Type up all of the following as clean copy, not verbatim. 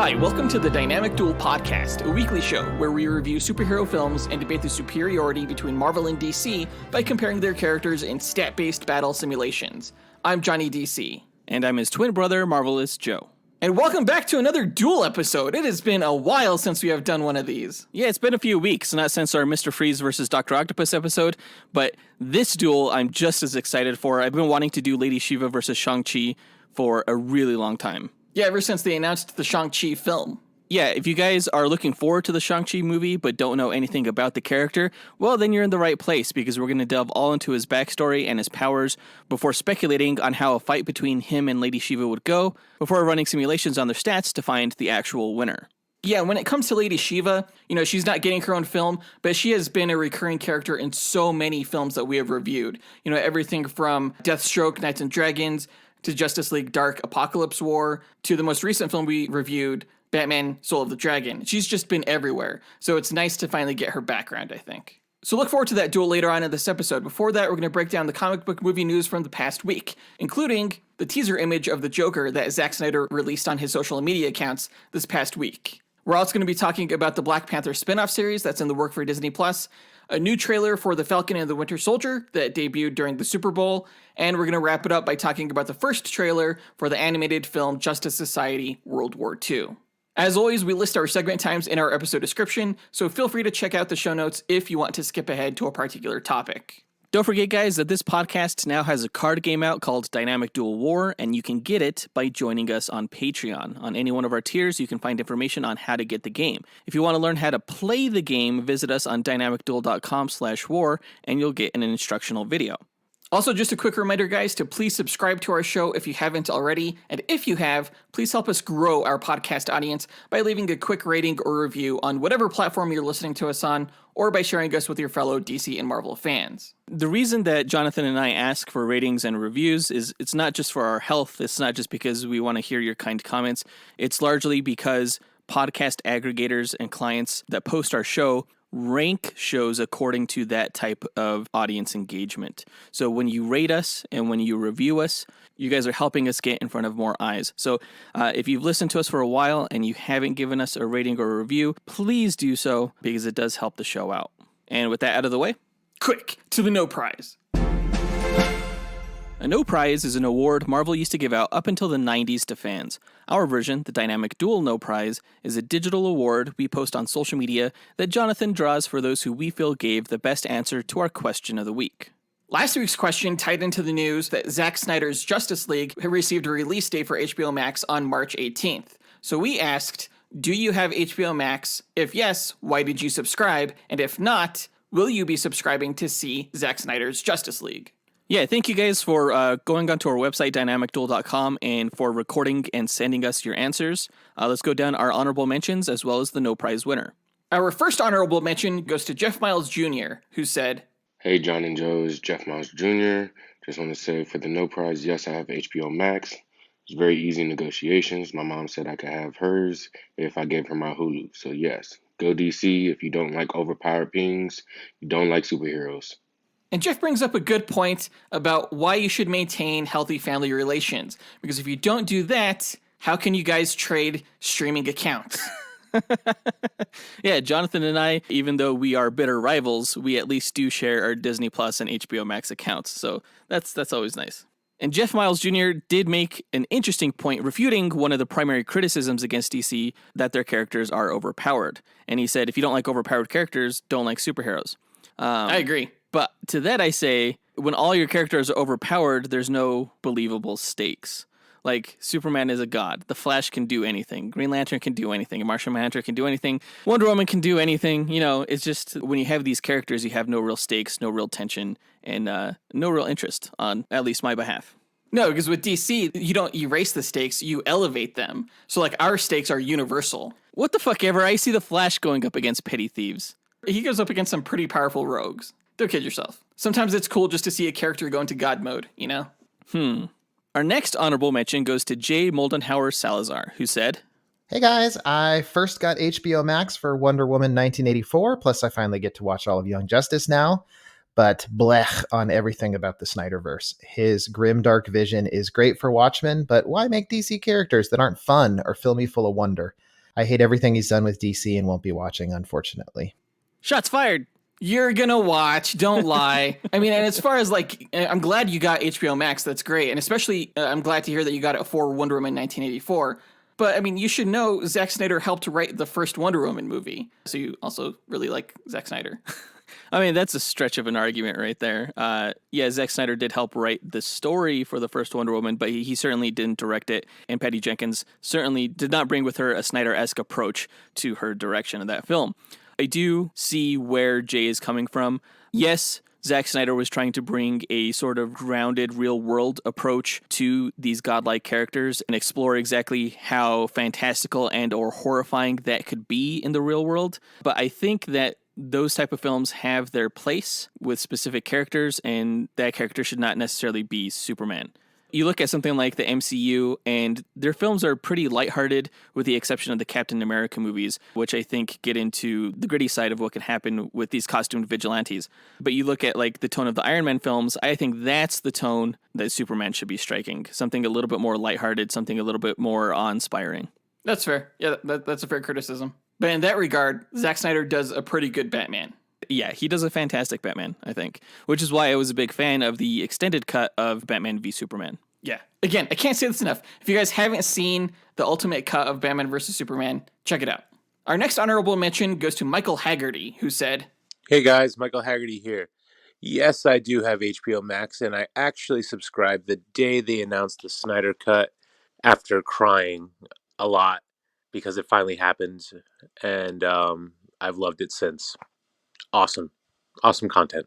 Hi, welcome to the Dynamic Duel podcast, a weekly show where we review superhero films and debate the superiority between Marvel and DC by comparing their characters in stat-based battle simulations. I'm Johnny DC. And I'm his twin brother, Marvelous Joe. And welcome back to another Duel episode. It has been a while since we have done one of these. Yeah, it's been a few weeks, not since our Mr. Freeze versus Dr. Octopus episode, but this duel I'm just as excited for. I've been wanting to do Lady Shiva versus Shang-Chi for a really long time. Yeah, ever since they announced the Shang-Chi film. Yeah, if you guys are looking forward to the Shang-Chi movie but don't know anything about the character, well, then you're in the right place because we're going to delve all into his backstory and his powers before speculating on how a fight between him and Lady Shiva would go, before running simulations on their stats to find the actual winner. Yeah, when it comes to Lady Shiva, she's not getting her own film, but she has been a recurring character in so many films that we have reviewed. Everything from Deathstroke, Knights and Dragons, to Justice League Dark Apocalypse War, to the most recent film we reviewed, Batman Soul of the Dragon. She's just been everywhere, so it's nice to finally get her background, I think. So look forward to that duel later on in this episode. Before that, we're going to break down the comic book movie news from the past week, including the teaser image of the Joker that Zack Snyder released on his social media accounts this past week. We're also going to be talking about the Black Panther spinoff series that's in the work for Disney+, a new trailer for the Falcon and the Winter Soldier that debuted during the Super Bowl, and we're going to wrap it up by talking about the first trailer for the animated film Justice Society World War II. As always, we list our segment times in our episode description, so feel free to check out the show notes if you want to skip ahead to a particular topic. Don't forget, guys, that this podcast now has a card game out called Dynamic Duel War, and you can get it by joining us on Patreon. On any one of our tiers, you can find information on how to get the game. If you want to learn how to play the game, visit us on dynamicduel.com/war, and you'll get an instructional video. Also, just a quick reminder, guys, to please subscribe to our show if you haven't already. And if you have, please help us grow our podcast audience by leaving a quick rating or review on whatever platform you're listening to us on, or by sharing us with your fellow DC and Marvel fans. The reason that Jonathan and I ask for ratings and reviews is it's not just for our health. It's not just because we want to hear your kind comments. It's largely because podcast aggregators and clients that post our show rank shows according to that type of audience engagement. So when you rate us and when you review us, you guys are helping us get in front of more eyes. So if you've listened to us for a while and you haven't given us a rating or a review, please do so because it does help the show out. And with that out of the way, quick to the No Prize. A No Prize is an award Marvel used to give out up until the 90s to fans. Our version, the Dynamic Duel No Prize, is a digital award we post on social media that Jonathan draws for those who we feel gave the best answer to our question of the week. Last week's question tied into the news that Zack Snyder's Justice League had received a release date for HBO Max on March 18th. So we asked, do you have HBO Max? If yes, why did you subscribe? And if not, will you be subscribing to see Zack Snyder's Justice League? Yeah, thank you guys for going onto our website, dynamicduel.com, and for recording and sending us your answers. Let's go down our honorable mentions as well as the No Prize winner. Our first honorable mention goes to Jeff Miles Jr., who said, Hey, John and Joe, it's Jeff Miles Jr. Just want to say for the No Prize, yes, I have HBO Max. It's very easy negotiations. My mom said I could have hers if I gave her my Hulu. So yes, go DC if you don't like overpowered pings, you don't like superheroes. And Jeff brings up a good point about why you should maintain healthy family relations. Because if you don't do that, how can you guys trade streaming accounts? Yeah, Jonathan and I, even though we are bitter rivals, we at least do share our Disney Plus and HBO Max accounts. So that's always nice. And Jeff Miles Jr. did make an interesting point refuting one of the primary criticisms against DC, that their characters are overpowered. And he said, if you don't like overpowered characters, don't like superheroes. I agree. But to that I say, when all your characters are overpowered, there's no believable stakes. Like, Superman is a god. The Flash can do anything. Green Lantern can do anything. Martian Manhunter can do anything. Wonder Woman can do anything. It's just, when you have these characters, you have no real stakes, no real tension, and no real interest on at least my behalf. No, because with DC, you don't erase the stakes, you elevate them. So, like, our stakes are universal. What the fuck ever? I see the Flash going up against petty thieves. He goes up against some pretty powerful rogues. Don't kid yourself. Sometimes it's cool just to see a character go into God mode, Our next honorable mention goes to Jay Moldenhauer Salazar, who said, Hey guys, I first got HBO Max for Wonder Woman 1984, plus I finally get to watch all of Young Justice now. But blech on everything about the Snyderverse. His grim, dark vision is great for Watchmen, but why make DC characters that aren't fun or fill me full of wonder? I hate everything he's done with DC and won't be watching, unfortunately. Shots fired. You're gonna watch, don't lie. I mean, and as far as like, I'm glad you got HBO Max, that's great. And especially, I'm glad to hear that you got it for Wonder Woman 1984. But I mean, you should know Zack Snyder helped write the first Wonder Woman movie. So you also really like Zack Snyder. I mean, that's a stretch of an argument right there. Yeah, Zack Snyder did help write the story for the first Wonder Woman, but he certainly didn't direct it. And Patty Jenkins certainly did not bring with her a Snyder-esque approach to her direction of that film. I do see where Jay is coming from. Yes, Zack Snyder was trying to bring a sort of grounded real-world approach to these godlike characters and explore exactly how fantastical and or horrifying that could be in the real world. But I think that those type of films have their place with specific characters, and that character should not necessarily be Superman. You look at something like the MCU, and their films are pretty lighthearted, with the exception of the Captain America movies, which I think get into the gritty side of what can happen with these costumed vigilantes. But you look at like the tone of the Iron Man films, I think that's the tone that Superman should be striking. Something a little bit more lighthearted, something a little bit more awe-inspiring. That's fair. Yeah, that's a fair criticism. But in that regard, Zack Snyder does a pretty good Batman. Yeah, he does a fantastic Batman, I think, which is why I was a big fan of the extended cut of Batman v Superman. Yeah. Again, I can't say this enough. If you guys haven't seen the ultimate cut of Batman vs. Superman, check it out. Our next honorable mention goes to Michael Haggerty, who said, Hey guys, Michael Haggerty here. Yes, I do have HBO Max, and I actually subscribed the day they announced the Snyder Cut after crying a lot because it finally happened, and I've loved it since. Awesome. Awesome content.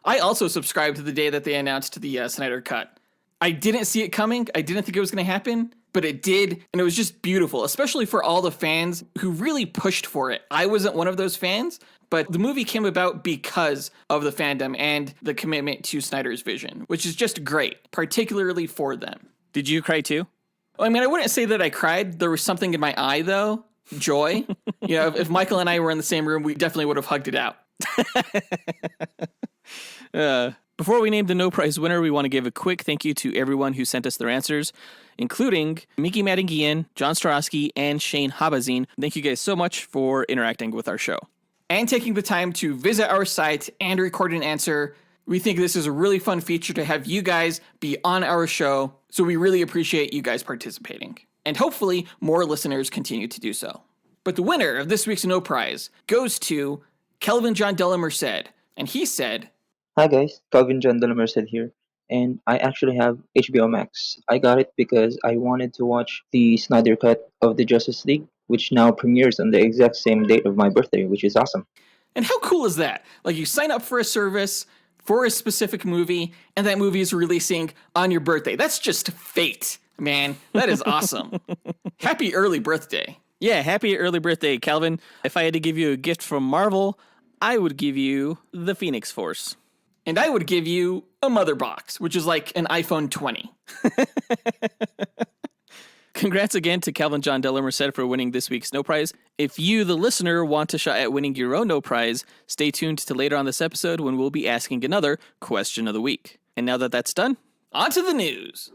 I also subscribed to the day that they announced the Snyder Cut. I didn't see it coming. I didn't think it was going to happen, but it did, and it was just beautiful, especially for all the fans who really pushed for it. I wasn't one of those fans, but the movie came about because of the fandom and the commitment to Snyder's vision, which is just great, particularly for them. Did you cry too? I mean, I wouldn't say that I cried. There was something in my eye, though. Joy. You know, if Michael and I were in the same room, we definitely would have hugged it out. Before we name the No Prize winner, we want to give a quick thank you to everyone who sent us their answers, including Miki Madingian, John Starosky, and Shane Habazine. Thank you guys so much for interacting with our show. And taking the time to visit our site and record an answer. We think this is a really fun feature to have you guys be on our show, so we really appreciate you guys participating. And hopefully, more listeners continue to do so. But the winner of this week's No Prize goes to Kelvin John Della Merced, and he said, Hi guys, Calvin John de la Merced here, and I actually have HBO Max. I got it because I wanted to watch the Snyder Cut of the Justice League, which now premieres on the exact same date of my birthday, which is awesome. And how cool is that? Like, you sign up for a service for a specific movie, and that movie is releasing on your birthday. That's just fate, man. That is awesome. Happy early birthday. Yeah, happy early birthday, Calvin. If I had to give you a gift from Marvel, I would give you the Phoenix Force. And I would give you a mother box, which is like an iPhone 20. Congrats again to Calvin John Della Merced for winning this week's No Prize. If you, the listener, want a shot at winning your own No Prize, stay tuned to later on this episode when we'll be asking another question of the week. And now that that's done, on to the news.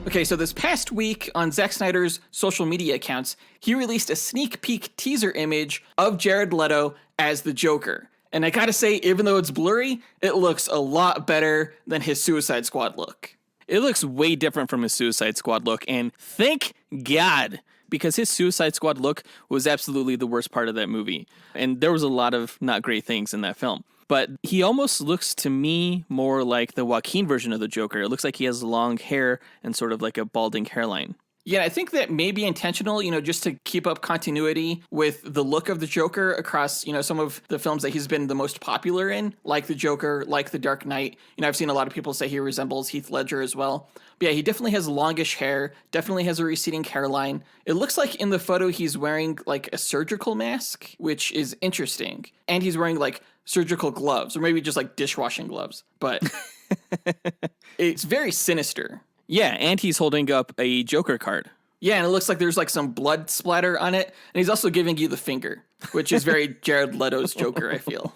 Okay, so this past week on Zack Snyder's social media accounts, he released a sneak peek teaser image of Jared Leto as the Joker. And I gotta say, even though it's blurry, it looks a lot better than his Suicide Squad look. It looks way different from his Suicide Squad look, and thank God, because his Suicide Squad look was absolutely the worst part of that movie. And there was a lot of not great things in that film. But he almost looks to me more like the Joaquin version of the Joker. It looks like he has long hair and sort of like a balding hairline. Yeah, I think that may be intentional, just to keep up continuity with the look of the Joker across, some of the films that he's been the most popular in, like the Joker, like the Dark Knight. I've seen a lot of people say he resembles Heath Ledger as well. But yeah, he definitely has longish hair, definitely has a receding hairline. It looks like in the photo he's wearing like a surgical mask, which is interesting. And he's wearing like surgical gloves, or maybe just like dishwashing gloves. But it's very sinister. Yeah, and he's holding up a Joker card. Yeah, and it looks like there's like some blood splatter on it. And he's also giving you the finger, which is very Jared Leto's Joker, I feel.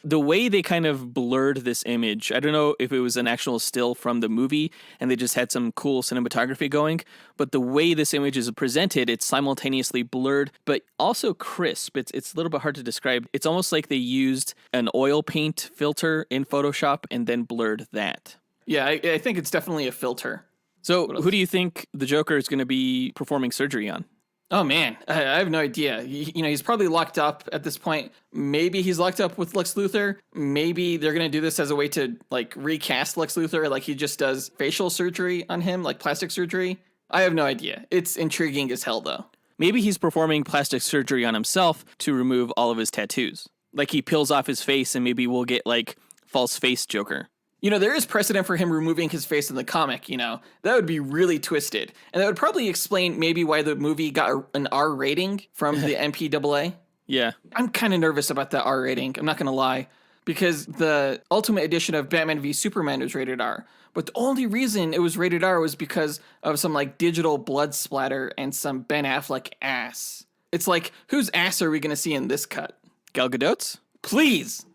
The way they kind of blurred this image, I don't know if it was an actual still from the movie and they just had some cool cinematography going, but the way this image is presented, it's simultaneously blurred, but also crisp. It's a little bit hard to describe. It's almost like they used an oil paint filter in Photoshop and then blurred that. Yeah, I think it's definitely a filter. So who do you think the Joker is going to be performing surgery on? Oh, man, I have no idea. He's probably locked up at this point. Maybe he's locked up with Lex Luthor. Maybe they're going to do this as a way to, like, recast Lex Luthor, like he just does facial surgery on him, like plastic surgery. I have no idea. It's intriguing as hell, though. Maybe he's performing plastic surgery on himself to remove all of his tattoos. Like, he peels off his face and maybe we'll get, like, false face Joker. There is precedent for him removing his face in the comic, That would be really twisted. And that would probably explain maybe why the movie got an R rating from the MPAA. Yeah. I'm kind of nervous about that R rating, I'm not going to lie, because the Ultimate Edition of Batman v Superman was rated R. But the only reason it was rated R was because of some, like, digital blood splatter and some Ben Affleck ass. It's like, whose ass are we going to see in this cut? Gal Gadot's? Please!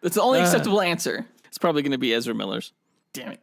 That's the only acceptable answer. It's probably going to be Ezra Miller's. Damn it.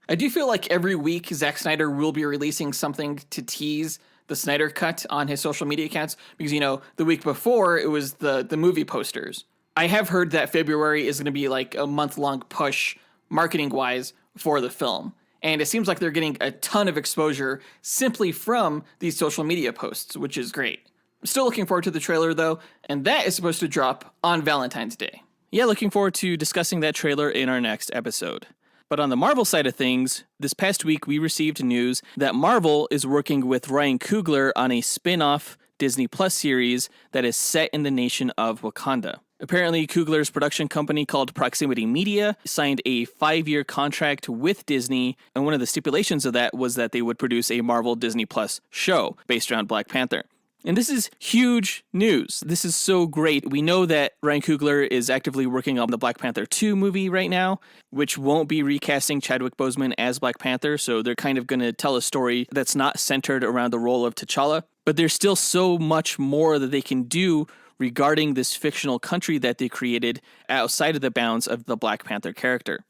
I do feel like every week Zack Snyder will be releasing something to tease the Snyder Cut on his social media accounts because, the week before it was the movie posters. I have heard that February is going to be like a month-long push marketing-wise for the film. And it seems like they're getting a ton of exposure simply from these social media posts, which is great. Still looking forward to the trailer, though, and that is supposed to drop on Valentine's Day. Yeah, looking forward to discussing that trailer in our next episode. But on the Marvel side of things, this past week we received news that Marvel is working with Ryan Coogler on a spin-off Disney Plus series that is set in the nation of Wakanda. Apparently, Coogler's production company called Proximity Media signed a 5-year contract with Disney, and one of the stipulations of that was that they would produce a Marvel Disney Plus show based around Black Panther. And this is huge news. This is so great. We know that Ryan Coogler is actively working on the Black Panther 2 movie right now, which won't be recasting Chadwick Boseman as Black Panther, so they're kind of going to tell a story that's not centered around the role of T'Challa. But there's still so much more that they can do regarding this fictional country that they created outside of the bounds of the Black Panther character.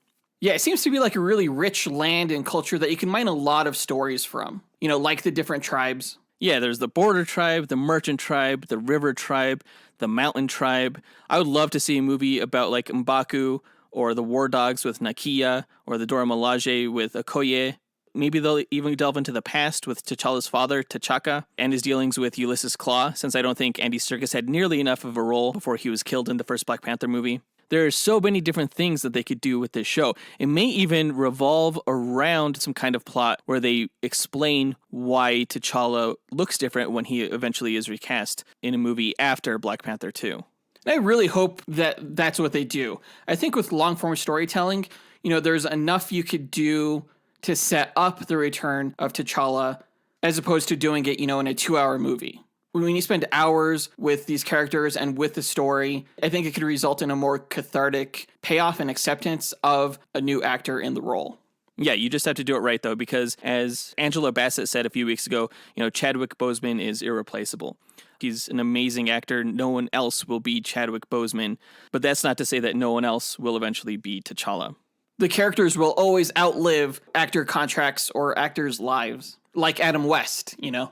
Yeah, it seems to be like a really rich land and culture that you can mine a lot of stories from, like the different tribes. Yeah, there's the Border Tribe, the Merchant Tribe, the River Tribe, the Mountain Tribe. I would love to see a movie about like M'Baku or the War Dogs with Nakia or the Dora Milaje with Okoye. Maybe they'll even delve into the past with T'Challa's father, T'Chaka, and his dealings with Ulysses Claw, since I don't think Andy Serkis had nearly enough of a role before he was killed in the first Black Panther movie. There are so many different things that they could do with this show. It may even revolve around some kind of plot where they explain why T'Challa looks different when he eventually is recast in a movie after Black Panther 2. I really hope that that's what they do. I think with long-form storytelling, there's enough you could do to set up the return of T'Challa as opposed to doing it, in a 2-hour movie. When you spend hours with these characters and with the story, I think it could result in a more cathartic payoff and acceptance of a new actor in the role. Yeah, you just have to do it right, though, because as Angela Bassett said a few weeks ago, Chadwick Boseman is irreplaceable. He's an amazing actor. No one else will be Chadwick Boseman, but that's not to say that no one else will eventually be T'Challa. The characters will always outlive actor contracts or actors' lives, like Adam West, Yeah.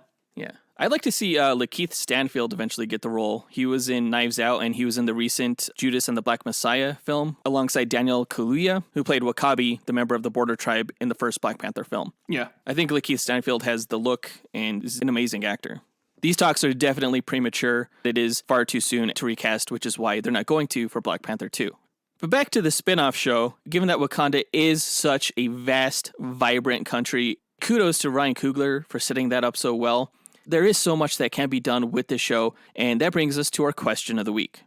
I'd like to see Lakeith Stanfield eventually get the role. He was in Knives Out, and he was in the recent Judas and the Black Messiah film, alongside Daniel Kaluuya, who played W'Kabi, the member of the Border Tribe, in the first Black Panther film. Yeah. I think Lakeith Stanfield has the look and is an amazing actor. These talks are definitely premature. It is far too soon to recast, which is why they're not going to for Black Panther 2. But back to the spin-off show, given that Wakanda is such a vast, vibrant country, kudos to Ryan Coogler for setting that up so well. There is so much that can be done with the show, and that brings us to our question of the week.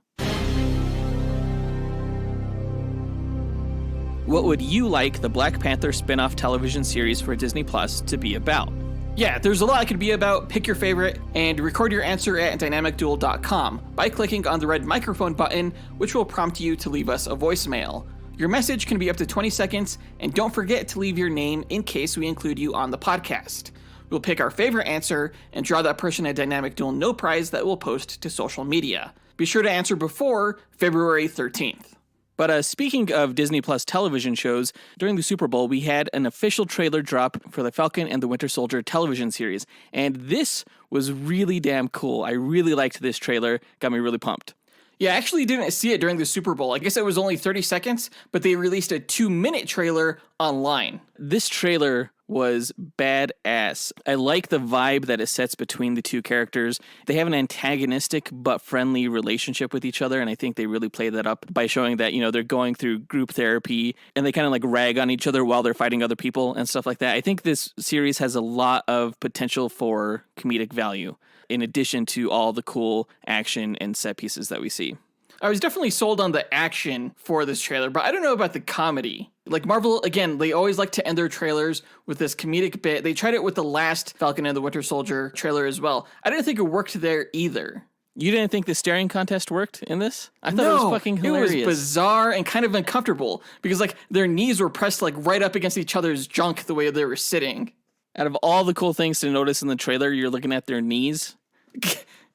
What would you like the Black Panther spin-off television series for Disney Plus to be about? Yeah, there's a lot it could be about. Pick your favorite and record your answer at dynamicduel.com by clicking on the red microphone button, which will prompt you to leave us a voicemail. Your message can be up to 20 seconds, and don't forget to leave your name in case we include you on the podcast. We'll pick our favorite answer and draw that person a dynamic duel no prize that we'll post to social media. Be sure to answer before February 13th. But speaking of Disney Plus television shows, during the Super Bowl, we had an official trailer drop for the Falcon and the Winter Soldier television series. And this was really damn cool. I really liked this trailer. Got me really pumped. Yeah, I actually didn't see it during the Super Bowl. I guess it was only 30 seconds, but they released a 2-minute trailer online. This trailer was badass. I like the vibe that it sets between the two characters. They have an antagonistic but friendly relationship with each other, and I think they really play that up by showing that, you know, they're going through group therapy and they kind of like rag on each other while they're fighting other people and stuff like that. I think this series has a lot of potential for comedic value, in addition to all the cool action and set pieces that we see. I was definitely sold on the action for this trailer, but I don't know about the comedy. Like Marvel, again, they always like to end their trailers with this comedic bit. They tried it with the last Falcon and the Winter Soldier trailer as well. I didn't think it worked there either. You didn't think the staring contest worked in this? I thought it was fucking hilarious. It was bizarre and kind of uncomfortable because like their knees were pressed like right up against each other's junk the way they were sitting. Out of all the cool things to notice in the trailer, you're looking at their knees.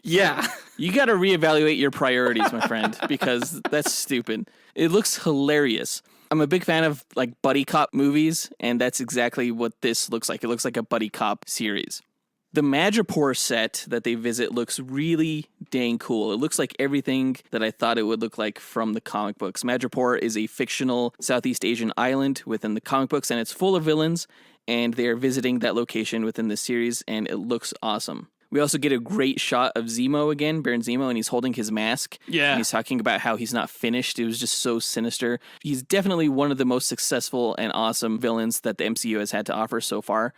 Yeah. You got to reevaluate your priorities, my friend, because that's stupid. It looks hilarious. I'm a big fan of like buddy cop movies, and that's exactly what this looks like. It looks like a buddy cop series. The Madripoor set that they visit looks really dang cool. It looks like everything that I thought it would look like from the comic books. Madripoor is a fictional Southeast Asian island within the comic books, and it's full of villains, and they are visiting that location within the series, and it looks awesome. We also get a great shot of Zemo again, Baron Zemo, and he's holding his mask. Yeah. And he's talking about how he's not finished. It was just so sinister. He's definitely one of the most successful and awesome villains that the MCU has had to offer so far,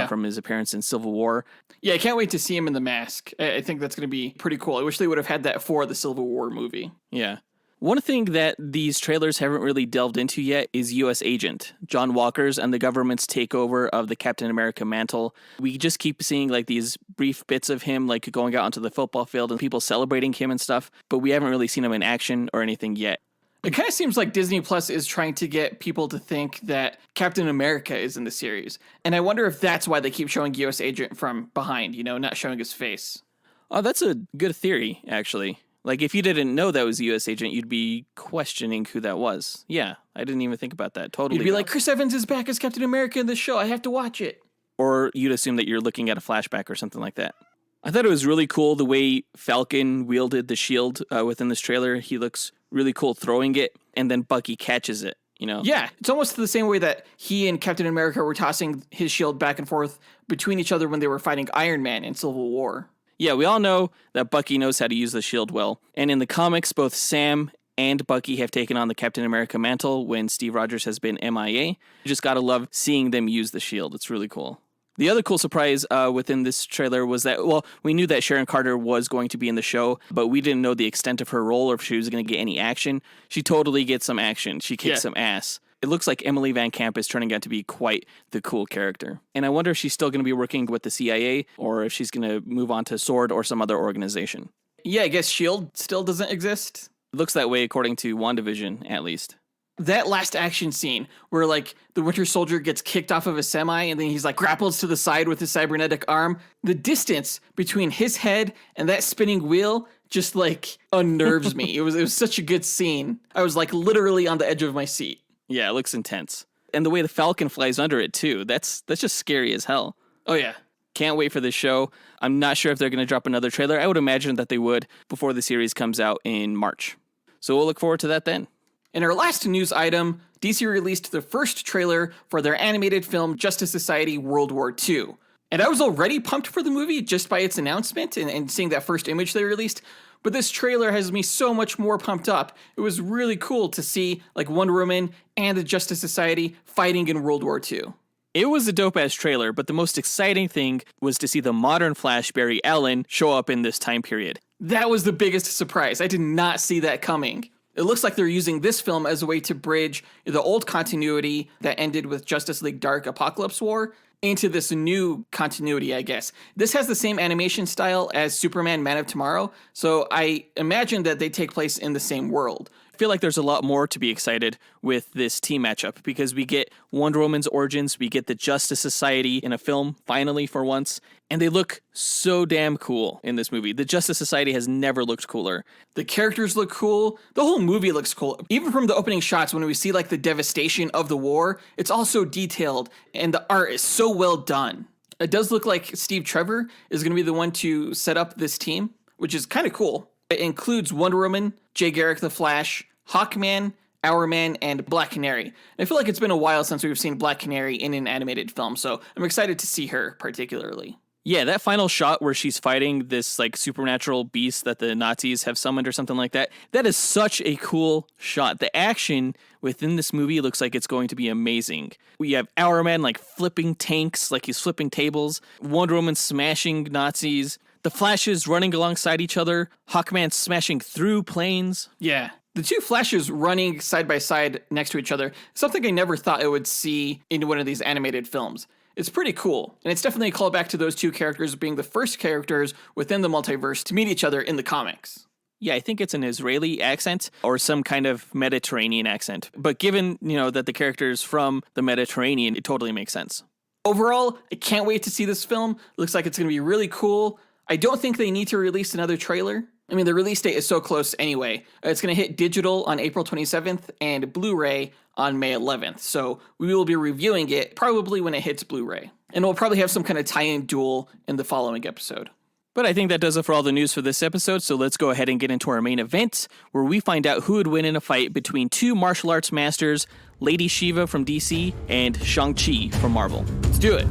from his appearance in Civil War. Yeah, I can't wait to see him in the mask. I think that's going to be pretty cool. I wish they would have had that for the Civil War movie. Yeah. One thing that these trailers haven't really delved into yet is U.S. Agent, John Walker's and the government's takeover of the Captain America mantle. We just keep seeing like these brief bits of him like going out onto the football field and people celebrating him and stuff, but we haven't really seen him in action or anything yet. It kind of seems like Disney Plus is trying to get people to think that Captain America is in the series. And I wonder if that's why they keep showing U.S. Agent from behind, you know, not showing his face. Oh, that's a good theory, actually. Like, if you didn't know that was a U.S. agent, you'd be questioning who that was. Yeah, I didn't even think about that. Totally. You'd be like, Chris Evans is back as Captain America in this show. I have to watch it. Or you'd assume that you're looking at a flashback or something like that. I thought it was really cool the way Falcon wielded the shield within this trailer. He looks really cool throwing it, and then Bucky catches it, you know? Yeah, it's almost the same way that he and Captain America were tossing his shield back and forth between each other when they were fighting Iron Man in Civil War. Yeah, we all know that Bucky knows how to use the shield well. And in the comics, both Sam and Bucky have taken on the Captain America mantle when Steve Rogers has been MIA. You just gotta love seeing them use the shield. It's really cool. The other cool surprise within this trailer was that, well, we knew that Sharon Carter was going to be in the show, but we didn't know the extent of her role or if she was going to get any action. She totally gets some action. She kicks some ass. It looks like Emily Van Camp is turning out to be quite the cool character. And I wonder if she's still going to be working with the CIA or if she's going to move on to SWORD or some other organization. Yeah, I guess S.H.I.E.L.D. still doesn't exist. It looks that way according to WandaVision, at least. That last action scene where like the Winter Soldier gets kicked off of a semi and then he's like grapples to the side with his cybernetic arm. The distance between his head and that spinning wheel just like unnerves me. It was such a good scene. I was like literally on the edge of my seat. Yeah, it looks intense. And the way the Falcon flies under it too, that's just scary as hell. Oh yeah. Can't wait for this show. I'm not sure if they're going to drop another trailer. I would imagine that they would before the series comes out in March. So we'll look forward to that then. In our last news item, DC released the first trailer for their animated film Justice Society World War II. And I was already pumped for the movie just by its announcement and seeing that first image they released. But this trailer has me so much more pumped up. It was really cool to see like Wonder Woman and the Justice Society fighting in World War II. It was a dope-ass trailer, but the most exciting thing was to see the modern Flash Barry Allen show up in this time period. That was the biggest surprise. I did not see that coming. It looks like they're using this film as a way to bridge the old continuity that ended with Justice League Dark Apocalypse War into this new continuity, I guess. This has the same animation style as Superman Man of Tomorrow, so I imagine that they take place in the same world. I feel like there's a lot more to be excited with this team matchup because we get Wonder Woman's origins, we get the Justice Society in a film, finally for once, and they look so damn cool in this movie. The Justice Society has never looked cooler. The characters look cool. The whole movie looks cool. Even from the opening shots when we see like the devastation of the war, it's all so detailed and the art is so well done. It does look like Steve Trevor is going to be the one to set up this team, which is kind of cool. It includes Wonder Woman, Jay Garrick the Flash, Hawkman, Hourman, and Black Canary. And I feel like it's been a while since we've seen Black Canary in an animated film, so I'm excited to see her particularly. Yeah, that final shot where she's fighting this like supernatural beast that the Nazis have summoned or something like that, that is such a cool shot. The action within this movie looks like it's going to be amazing. We have Hourman like flipping tanks, like he's flipping tables, Wonder Woman smashing Nazis, the Flashes running alongside each other, Hawkman smashing through planes. Yeah. The two Flashes running side by side next to each other, something I never thought I would see in one of these animated films. It's pretty cool, and it's definitely a callback to those two characters being the first characters within the multiverse to meet each other in the comics. Yeah, I think it's an Israeli accent or some kind of Mediterranean accent. But given, that the character's from the Mediterranean, it totally makes sense. Overall, I can't wait to see this film. Looks like it's going to be really cool. I don't think they need to release another trailer. I mean, the release date is so close anyway. It's going to hit digital on April 27th and Blu-ray on May 11th. So we will be reviewing it probably when it hits Blu-ray. And we'll probably have some kind of tie-in duel in the following episode. But I think that does it for all the news for this episode, so let's go ahead and get into our main event, where we find out who would win in a fight between two martial arts masters, Lady Shiva from DC and Shang-Chi from Marvel. Let's do it.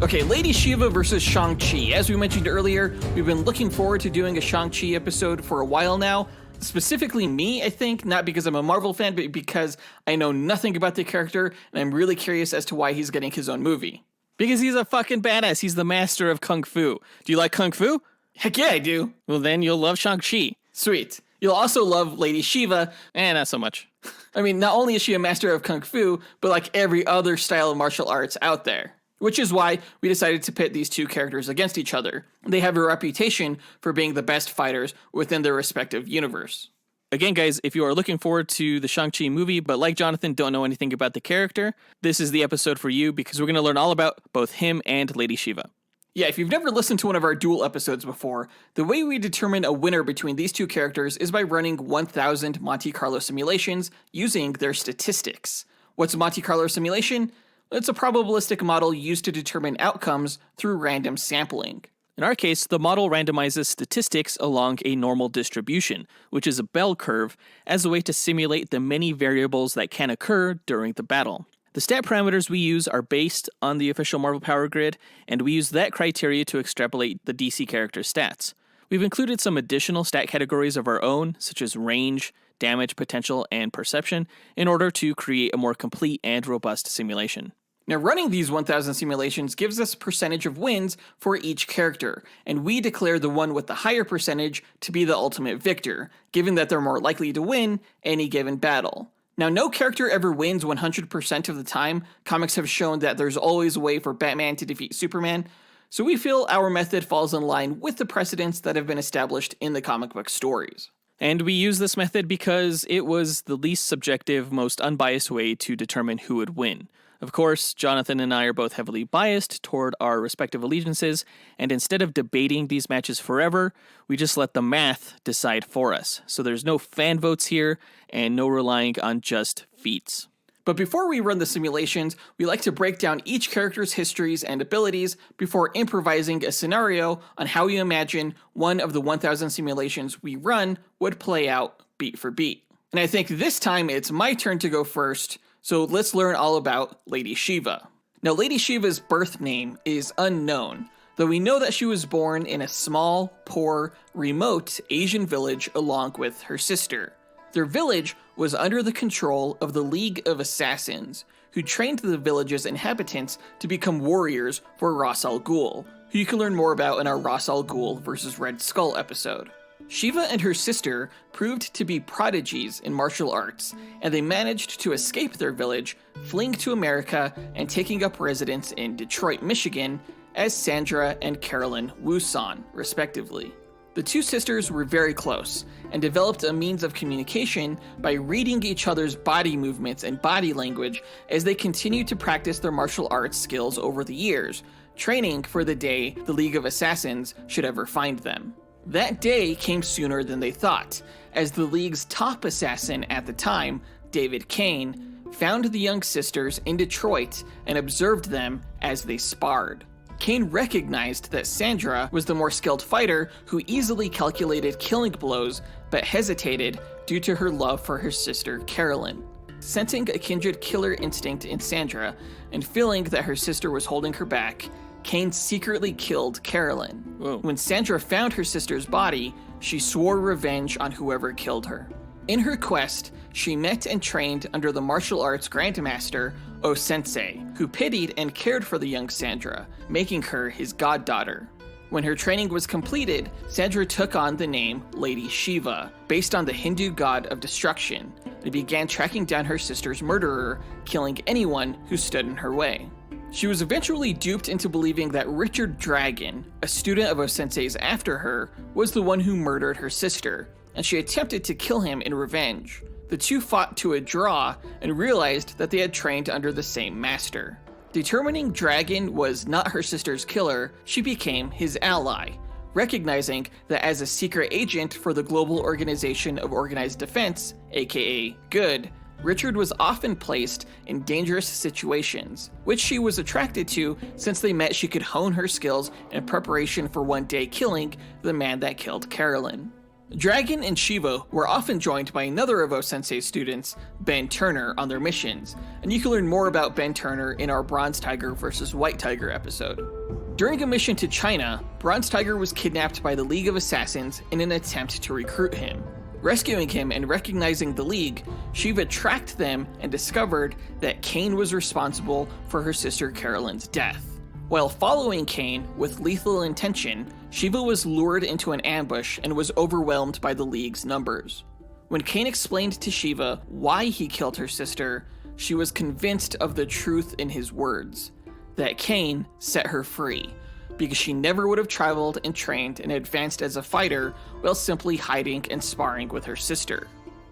Okay, Lady Shiva versus Shang-Chi. As we mentioned earlier, we've been looking forward to doing a Shang-Chi episode for a while now. Specifically me, I think, not because I'm a Marvel fan, but because I know nothing about the character, and I'm really curious as to why he's getting his own movie. Because he's a fucking badass. He's the master of Kung Fu. Do you like Kung Fu? Heck yeah, I do. Well, then you'll love Shang-Chi. Sweet. You'll also love Lady Shiva. Not so much. I mean, not only is she a master of Kung Fu, but like every other style of martial arts out there. Which is why we decided to pit these two characters against each other. They have a reputation for being the best fighters within their respective universe. Again, guys, if you are looking forward to the Shang-Chi movie, but like Jonathan, don't know anything about the character, this is the episode for you because we're going to learn all about both him and Lady Shiva. Yeah, if you've never listened to one of our Duel episodes before, the way we determine a winner between these two characters is by running 1,000 Monte Carlo simulations using their statistics. What's a Monte Carlo simulation? It's a probabilistic model used to determine outcomes through random sampling. In our case, the model randomizes statistics along a normal distribution, which is a bell curve, as a way to simulate the many variables that can occur during the battle. The stat parameters we use are based on the official Marvel Power Grid, and we use that criteria to extrapolate the DC character stats. We've included some additional stat categories of our own, such as range, damage, potential, and perception, in order to create a more complete and robust simulation. Now, running these 1,000 simulations gives us a percentage of wins for each character, and we declare the one with the higher percentage to be the ultimate victor, given that they're more likely to win any given battle. Now, no character ever wins 100% of the time. Comics have shown that there's always a way for Batman to defeat Superman, so we feel our method falls in line with the precedents that have been established in the comic book stories. And we use this method because it was the least subjective, most unbiased way to determine who would win. Of course, Jonathan and I are both heavily biased toward our respective allegiances, and instead of debating these matches forever, we just let the math decide for us. So there's no fan votes here, and no relying on just feats. But before we run the simulations, we like to break down each character's histories and abilities before improvising a scenario on how we imagine one of the 1,000 simulations we run would play out beat for beat. And I think this time it's my turn to go first, so let's learn all about Lady Shiva. Now, Lady Shiva's birth name is unknown, though we know that she was born in a small, poor, remote Asian village along with her sister. Their village was under the control of the League of Assassins, who trained the village's inhabitants to become warriors for Ra's al Ghul, who you can learn more about in our Ra's al Ghul vs. Red Skull episode. Shiva and her sister proved to be prodigies in martial arts, and they managed to escape their village, fleeing to America and taking up residence in Detroit, Michigan, as Sandra and Carolyn Wuson, respectively. The two sisters were very close and developed a means of communication by reading each other's body movements and body language as they continued to practice their martial arts skills over the years, training for the day the League of Assassins should ever find them. That day came sooner than they thought, as the League's top assassin at the time, David Kane, found the young sisters in Detroit and observed them as they sparred. Kane recognized that Sandra was the more skilled fighter who easily calculated killing blows, but hesitated due to her love for her sister Carolyn. Sensing a kindred killer instinct in Sandra, and feeling that her sister was holding her back, Kane secretly killed Carolyn. Whoa. When Sandra found her sister's body, she swore revenge on whoever killed her. In her quest, she met and trained under the martial arts grandmaster, O-sensei, who pitied and cared for the young Sandra, making her his goddaughter. When her training was completed, Sandra took on the name Lady Shiva, based on the Hindu god of destruction, and began tracking down her sister's murderer, killing anyone who stood in her way. She was eventually duped into believing that Richard Dragon, a student of O-sensei's after her, was the one who murdered her sister, and she attempted to kill him in revenge. The two fought to a draw and realized that they had trained under the same master. Determining Dragon was not her sister's killer, she became his ally, recognizing that as a secret agent for the Global Organization of Organized Defense, aka GOOD, Richard was often placed in dangerous situations, which she was attracted to since they met she could hone her skills in preparation for one day killing the man that killed Carolyn. Dragon and Shiva were often joined by another of O-sensei's students, Ben Turner, on their missions, and you can learn more about Ben Turner in our Bronze Tiger vs. White Tiger episode. During a mission to China, Bronze Tiger was kidnapped by the League of Assassins in an attempt to recruit him. Rescuing him and recognizing the League, Shiva tracked them and discovered that Kane was responsible for her sister Carolyn's death. While following Kane with lethal intention, Shiva was lured into an ambush and was overwhelmed by the League's numbers. When Kane explained to Shiva why he killed her sister, she was convinced of the truth in his words, that Kane set her free, because she never would have traveled and trained and advanced as a fighter while simply hiding and sparring with her sister.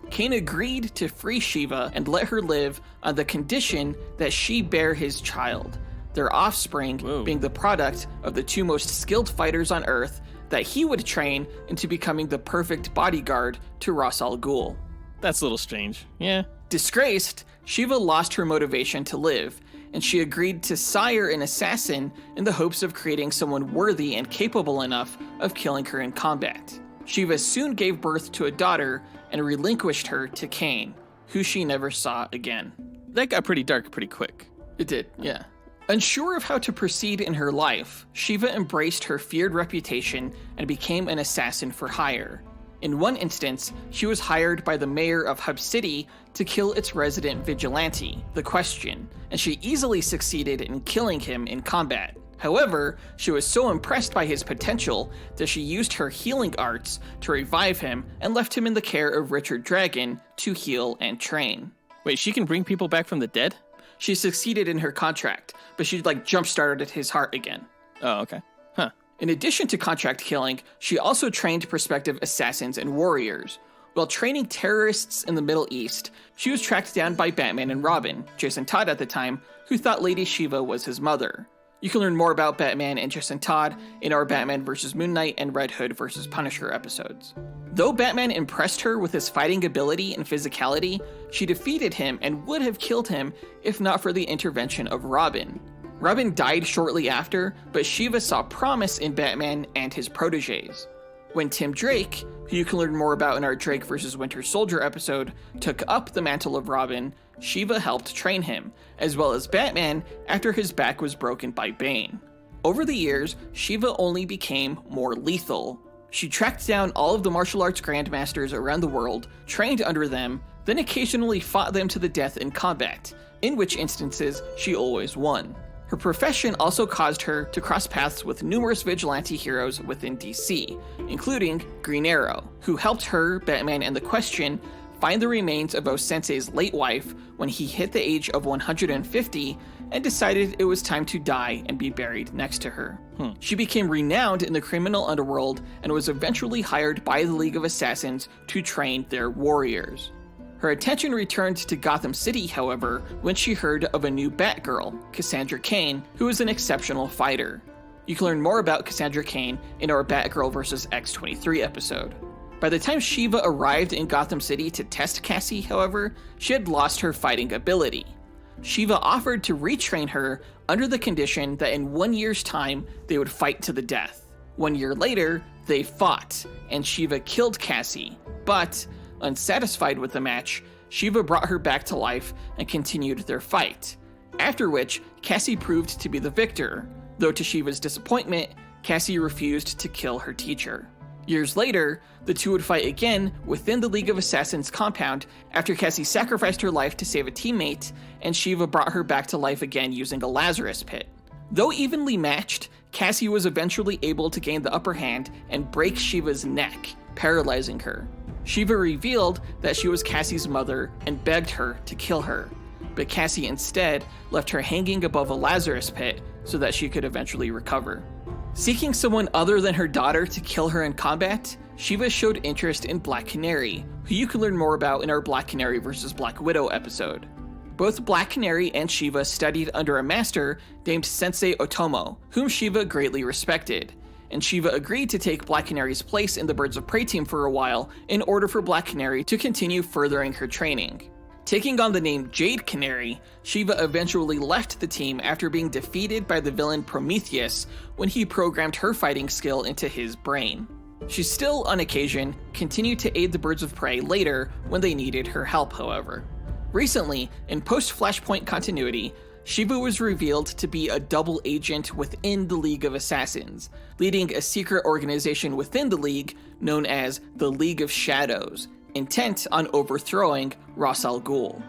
Kane agreed to free Shiva and let her live on the condition that she bear his child, their offspring being the product of the two most skilled fighters on Earth that he would train into becoming the perfect bodyguard to Ra's al Ghul. That's a little strange. Yeah. Disgraced, Shiva lost her motivation to live, and she agreed to sire an assassin in the hopes of creating someone worthy and capable enough of killing her in combat. Shiva soon gave birth to a daughter and relinquished her to Kane, who she never saw again. That got pretty dark pretty quick. It did, yeah. Unsure of how to proceed in her life, Shiva embraced her feared reputation and became an assassin for hire. In one instance, she was hired by the mayor of Hub City to kill its resident vigilante, the Question, and she easily succeeded in killing him in combat. However, she was so impressed by his potential that she used her healing arts to revive him and left him in the care of Richard Dragon to heal and train. Wait, she can bring people back from the dead? She succeeded in her contract, but she jump-started his heart again. Oh, okay. Huh. In addition to contract killing, she also trained prospective assassins and warriors. While training terrorists in the Middle East, she was tracked down by Batman and Robin, Jason Todd at the time, who thought Lady Shiva was his mother. You can learn more about Batman and Jason Todd in our Batman vs. Moon Knight and Red Hood vs. Punisher episodes. Though Batman impressed her with his fighting ability and physicality, she defeated him and would have killed him if not for the intervention of Robin. Robin died shortly after, but Shiva saw promise in Batman and his proteges. When Tim Drake, who you can learn more about in our Drake vs. Winter Soldier episode, took up the mantle of Robin, Shiva helped train him, as well as Batman after his back was broken by Bane. Over the years, Shiva only became more lethal. She tracked down all of the martial arts grandmasters around the world, trained under them, then occasionally fought them to the death in combat, in which instances she always won. Her profession also caused her to cross paths with numerous vigilante heroes within DC, including Green Arrow, who helped her, Batman, and the Question find the remains of O-Sensei's late wife when he hit the age of 150 and decided it was time to die and be buried next to her. She became renowned in the criminal underworld and was eventually hired by the League of Assassins to train their warriors. Her attention returned to Gotham City, however, when she heard of a new Batgirl, Cassandra Cain, who is an exceptional fighter. You can learn more about Cassandra Cain in our Batgirl vs. X-23 episode. By the time Shiva arrived in Gotham City to test Cassie, however, she had lost her fighting ability. Shiva offered to retrain her under the condition that in 1 year's time they would fight to the death. 1 year later, they fought, and Shiva killed Cassie, but unsatisfied with the match, Shiva brought her back to life and continued their fight, after which Cassie proved to be the victor, though to Shiva's disappointment, Cassie refused to kill her teacher. Years later, the two would fight again within the League of Assassins compound after Cassie sacrificed her life to save a teammate, and Shiva brought her back to life again using a Lazarus pit. Though evenly matched, Cassie was eventually able to gain the upper hand and break Shiva's neck, paralyzing her. Shiva revealed that she was Cassie's mother and begged her to kill her, but Cassie instead left her hanging above a Lazarus pit so that she could eventually recover. Seeking someone other than her daughter to kill her in combat, Shiva showed interest in Black Canary, who you can learn more about in our Black Canary vs. Black Widow episode. Both Black Canary and Shiva studied under a master named Sensei Otomo, whom Shiva greatly respected, and Shiva agreed to take Black Canary's place in the Birds of Prey team for a while in order for Black Canary to continue furthering her training. Taking on the name Jade Canary, Shiva eventually left the team after being defeated by the villain Prometheus when he programmed her fighting skill into his brain. She still, on occasion, continued to aid the Birds of Prey later when they needed her help, however. Recently, in post-Flashpoint continuity, Shiva was revealed to be a double agent within the League of Assassins, leading a secret organization within the League known as the League of Shadows, intent on overthrowing Ra's al Ghul.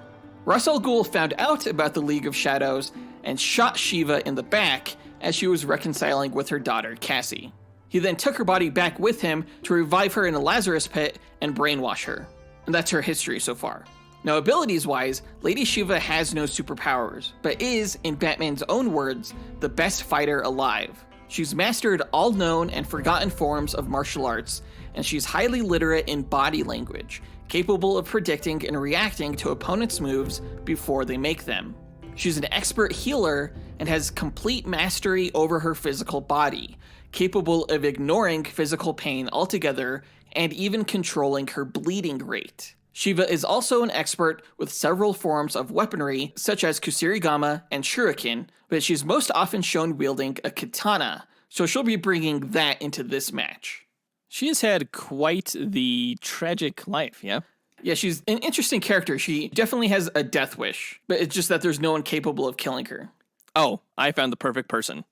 Ra's al Ghul found out about the League of Shadows and shot Shiva in the back as she was reconciling with her daughter Cassie. He then took her body back with him to revive her in a Lazarus pit and brainwash her. And that's her history so far. Now, abilities-wise, Lady Shiva has no superpowers, but is, in Batman's own words, the best fighter alive. She's mastered all known and forgotten forms of martial arts, and she's highly literate in body language, capable of predicting and reacting to opponents' moves before they make them. She's an expert healer and has complete mastery over her physical body, capable of ignoring physical pain altogether and even controlling her bleeding rate. Shiva is also an expert with several forms of weaponry, such as Kusarigama and Shuriken, but she's most often shown wielding a katana, so she'll be bringing that into this match. She has had quite the tragic life, yeah? Yeah, she's an interesting character. She definitely has a death wish, but it's just that there's no one capable of killing her. Oh, I found the perfect person.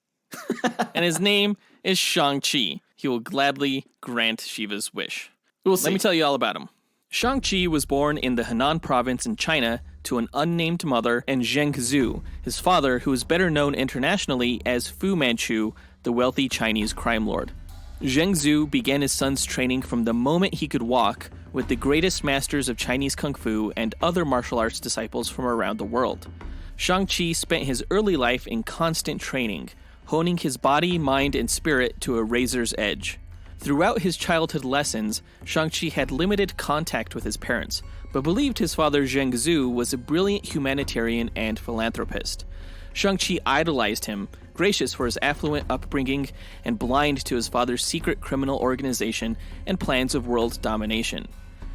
And his name is Shang-Chi. He will gladly grant Shiva's wish. We'll see. Let me tell you all about him. Shang-Chi was born in the Henan province in China to an unnamed mother and Zheng Zhu, his father, who is better known internationally as Fu Manchu, the wealthy Chinese crime lord. Zheng Zhu began his son's training from the moment he could walk with the greatest masters of Chinese kung fu and other martial arts disciples from around the world. Shang-Chi spent his early life in constant training, honing his body, mind, and spirit to a razor's edge. Throughout his childhood lessons, Shang-Chi had limited contact with his parents, but believed his father Zheng Zhu was a brilliant humanitarian and philanthropist. Shang-Chi idolized him, gracious for his affluent upbringing and blind to his father's secret criminal organization and plans of world domination.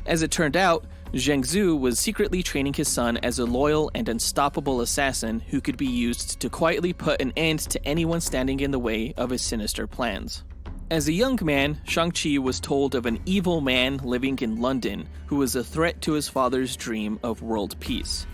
As it turned out, Zheng Zhu was secretly training his son as a loyal and unstoppable assassin who could be used to quietly put an end to anyone standing in the way of his sinister plans. As a young man, Shang-Chi was told of an evil man living in London who was a threat to his father's dream of world peace.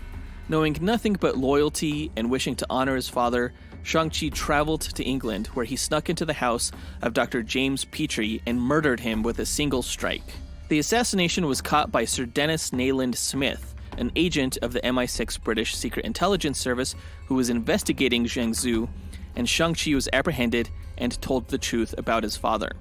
Knowing nothing but loyalty and wishing to honor his father, Shang-Chi traveled to England, where he snuck into the house of Dr. James Petrie and murdered him with a single strike. The assassination was caught by Sir Dennis Nayland Smith, an agent of the MI6 British Secret Intelligence Service who was investigating Zheng Zhu, and Shang-Chi was apprehended and told the truth about his father.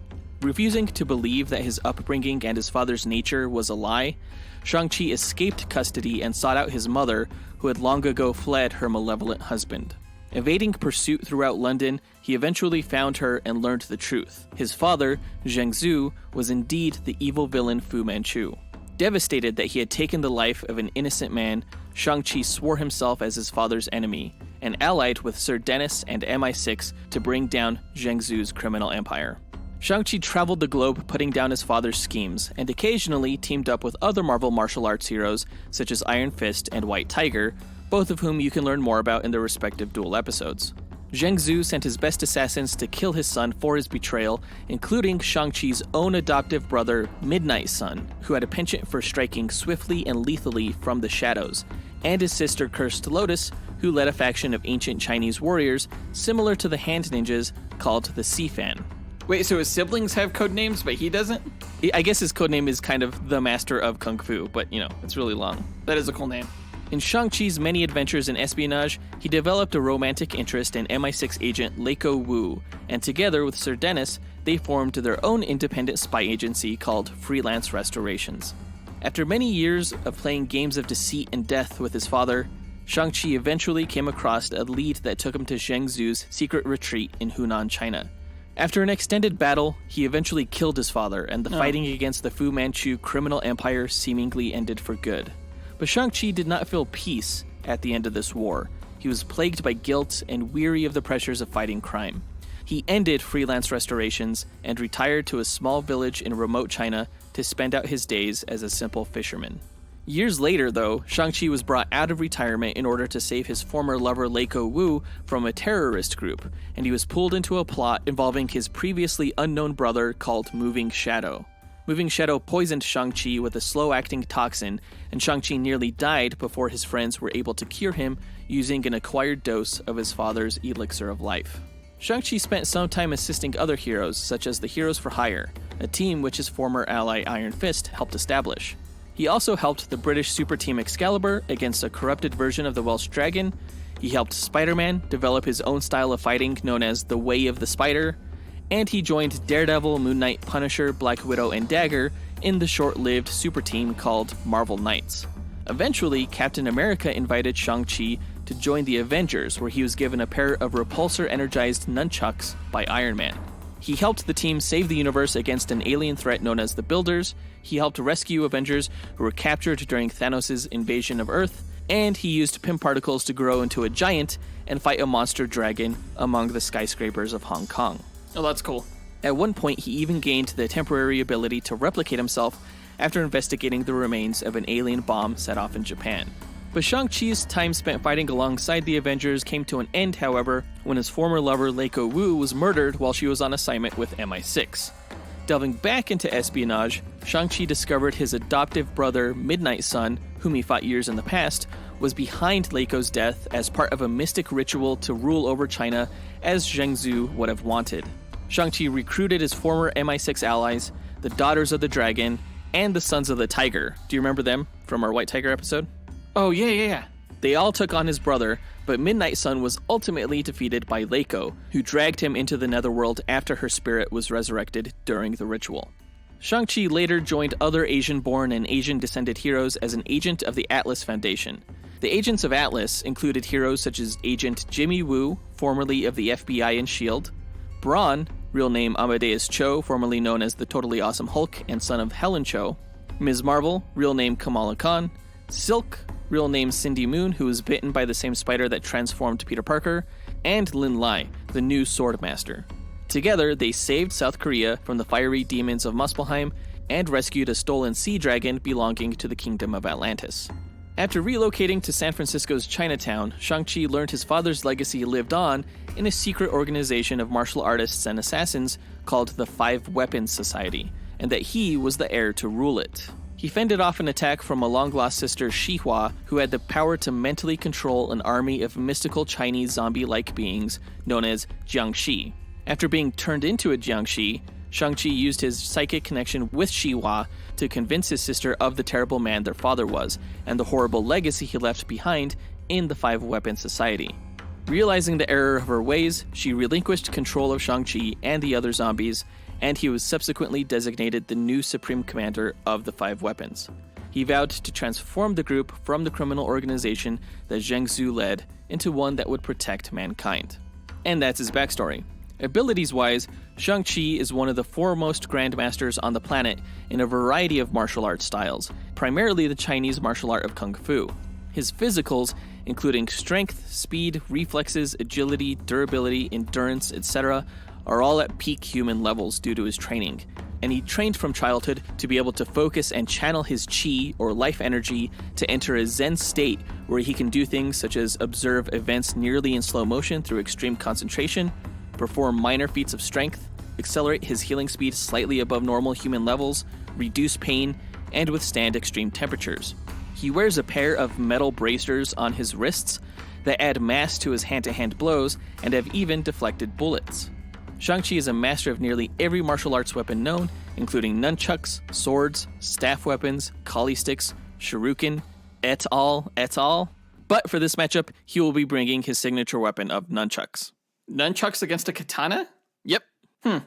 Refusing to believe that his upbringing and his father's nature was a lie, Shang-Chi escaped custody and sought out his mother, who had long ago fled her malevolent husband. Evading pursuit throughout London, he eventually found her and learned the truth. His father, Zheng Zhu, was indeed the evil villain Fu Manchu. Devastated that he had taken the life of an innocent man, Shang-Chi swore himself as his father's enemy, and allied with Sir Dennis and MI6 to bring down Zheng Zhu's criminal empire. Shang-Chi traveled the globe putting down his father's schemes, and occasionally teamed up with other Marvel martial arts heroes such as Iron Fist and White Tiger, both of whom you can learn more about in their respective Duel episodes. Zheng Zhu sent his best assassins to kill his son for his betrayal, including Shang-Chi's own adoptive brother, Midnight Sun, who had a penchant for striking swiftly and lethally from the shadows, and his sister Cursed Lotus, who led a faction of ancient Chinese warriors similar to the hand ninjas called the Sifan. Wait, so his siblings have code names, but he doesn't? I guess his codename is kind of the Master of Kung Fu, but it's really long. That is a cool name. In Shang-Chi's many adventures in espionage, he developed a romantic interest in MI6 agent Leto Wu, and together with Sir Dennis, they formed their own independent spy agency called Freelance Restorations. After many years of playing games of deceit and death with his father, Shang-Chi eventually came across a lead that took him to Zheng Zhu's secret retreat in Hunan, China. After an extended battle, he eventually killed his father, and the fighting against the Fu Manchu criminal empire seemingly ended for good. But Shang-Chi did not feel peace at the end of this war. He was plagued by guilt and weary of the pressures of fighting crime. He ended Freelance Restorations and retired to a small village in remote China to spend out his days as a simple fisherman. Years later, though, Shang-Chi was brought out of retirement in order to save his former lover Leto Wu from a terrorist group, and he was pulled into a plot involving his previously unknown brother called Moving Shadow. Moving Shadow poisoned Shang-Chi with a slow-acting toxin, and Shang-Chi nearly died before his friends were able to cure him using an acquired dose of his father's elixir of life. Shang-Chi spent some time assisting other heroes, such as the Heroes for Hire, a team which his former ally Iron Fist helped establish. He also helped the British super team Excalibur against a corrupted version of the Welsh Dragon. He helped Spider-Man develop his own style of fighting known as the Way of the Spider, and he joined Daredevil, Moon Knight, Punisher, Black Widow, and Dagger in the short-lived super team called Marvel Knights. Eventually, Captain America invited Shang-Chi to join the Avengers, where he was given a pair of repulsor-energized nunchucks by Iron Man. He helped the team save the universe against an alien threat known as the Builders. He helped rescue Avengers who were captured during Thanos' invasion of Earth, and he used Pym particles to grow into a giant and fight a monster dragon among the skyscrapers of Hong Kong. Oh, that's cool. At one point, he even gained the temporary ability to replicate himself after investigating the remains of an alien bomb set off in Japan. But Shang-Chi's time spent fighting alongside the Avengers came to an end, however, when his former lover Leto Wu was murdered while she was on assignment with MI6. Delving back into espionage, Shang-Chi discovered his adoptive brother Midnight Sun, whom he fought years in the past, was behind Leto's death as part of a mystic ritual to rule over China as Zheng Zhu would have wanted. Shang-Chi recruited his former MI6 allies, the Daughters of the Dragon, and the Sons of the Tiger. Do you remember them from our White Tiger episode? Oh, yeah. They all took on his brother, but Midnight Sun was ultimately defeated by Leto, who dragged him into the Netherworld after her spirit was resurrected during the ritual. Shang-Chi later joined other Asian-born and Asian-descended heroes as an agent of the Atlas Foundation. The agents of Atlas included heroes such as Agent Jimmy Woo, formerly of the FBI and S.H.I.E.L.D., Brawn, real name Amadeus Cho, formerly known as the Totally Awesome Hulk and son of Helen Cho, Ms. Marvel, real name Kamala Khan, Silk, real name Cindy Moon, who was bitten by the same spider that transformed Peter Parker, and Lin Lai, the new Sword Master. Together, they saved South Korea from the fiery demons of Muspelheim and rescued a stolen sea dragon belonging to the Kingdom of Atlantis. After relocating to San Francisco's Chinatown, Shang-Chi learned his father's legacy lived on in a secret organization of martial artists and assassins called the Five Weapons Society, and that he was the heir to rule it. He fended off an attack from a long-lost sister Shihua, who had the power to mentally control an army of mystical Chinese zombie-like beings known as Jiangxi. After being turned into a Jiangxi, Shang-Chi used his psychic connection with Shiva to convince his sister of the terrible man their father was, and the horrible legacy he left behind in the Five Weapon Society. Realizing the error of her ways, she relinquished control of Shang-Chi and the other zombies, and he was subsequently designated the new Supreme Commander of the Five Weapons. He vowed to transform the group from the criminal organization that Zheng Zhu led into one that would protect mankind. And that's his backstory. Abilities-wise, Shang-Chi is one of the foremost grandmasters on the planet in a variety of martial arts styles, primarily the Chinese martial art of Kung Fu. His physicals, including strength, speed, reflexes, agility, durability, endurance, etc., are all at peak human levels due to his training. And he trained from childhood to be able to focus and channel his chi, or life energy, to enter a Zen state where he can do things such as observe events nearly in slow motion through extreme concentration, perform minor feats of strength, accelerate his healing speed slightly above normal human levels, reduce pain, and withstand extreme temperatures. He wears a pair of metal bracers on his wrists that add mass to his hand-to-hand blows and have even deflected bullets. Shang-Chi is a master of nearly every martial arts weapon known, including nunchucks, swords, staff weapons, kali sticks, shuriken, et al. But for this matchup, he will be bringing his signature weapon of nunchucks. Nunchucks against a katana? Yep.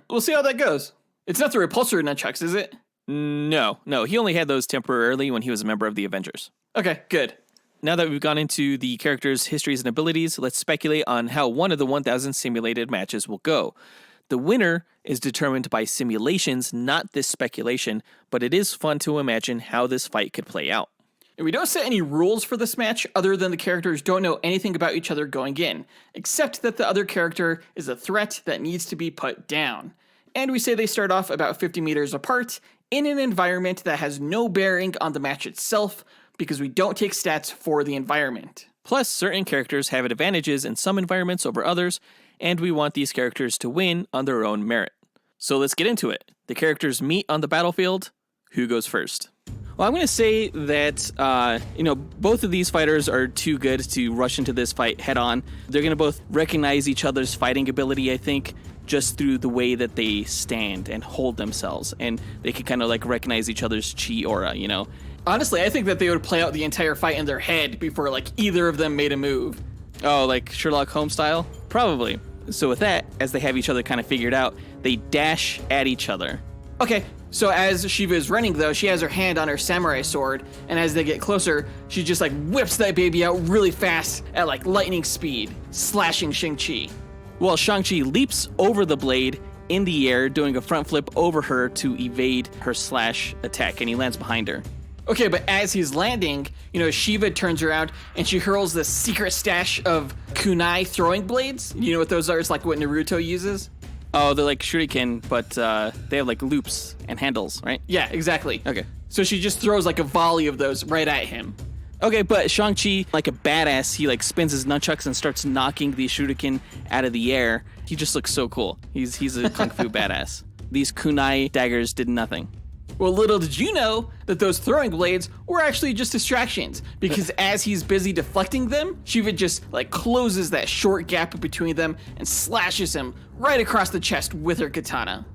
We'll see how that goes. It's not the repulsor nunchucks, is it? No, he only had those temporarily when he was a member of the Avengers. Okay, good. Now that we've gone into the characters' histories and abilities, let's speculate on how one of the 1,000 simulated matches will go. The winner is determined by simulations, not this speculation, but it is fun to imagine how this fight could play out. And we don't set any rules for this match other than the characters don't know anything about each other going in, except that the other character is a threat that needs to be put down. And we say they start off about 50 meters apart in an environment that has no bearing on the match itself, because we don't take stats for the environment. Plus, certain characters have advantages in some environments over others, and we want these characters to win on their own merit. So let's get into it. The characters meet on the battlefield. Who goes first? Well, I'm going to say that, both of these fighters are too good to rush into this fight head on. They're going to both recognize each other's fighting ability, I think, just through the way that they stand and hold themselves. And they can kind of recognize each other's chi aura, Honestly, I think that they would play out the entire fight in their head before either of them made a move. Oh, like Sherlock Holmes style? Probably. So with that, as they have each other kind of figured out, they dash at each other. Okay, so as Shiva is running though, she has her hand on her samurai sword, and as they get closer, she just whips that baby out really fast at lightning speed, slashing Shang-Chi. Well, Shang-Chi leaps over the blade in the air, doing a front flip over her to evade her slash attack, and he lands behind her. Okay, but as he's landing, Shiva turns around and she hurls this secret stash of kunai throwing blades. You know what those are? It's like what Naruto uses. Oh, they're like shuriken, but they have loops and handles, right? Yeah, exactly. Okay. So she just throws a volley of those right at him. Okay, but Shang-Chi, like a badass, he spins his nunchucks and starts knocking the shuriken out of the air. He just looks so cool. He's a kung fu badass. These kunai daggers did nothing. Well, little did you know that those throwing blades were actually just distractions, because as he's busy deflecting them, Shiva just closes that short gap between them and slashes him right across the chest with her katana.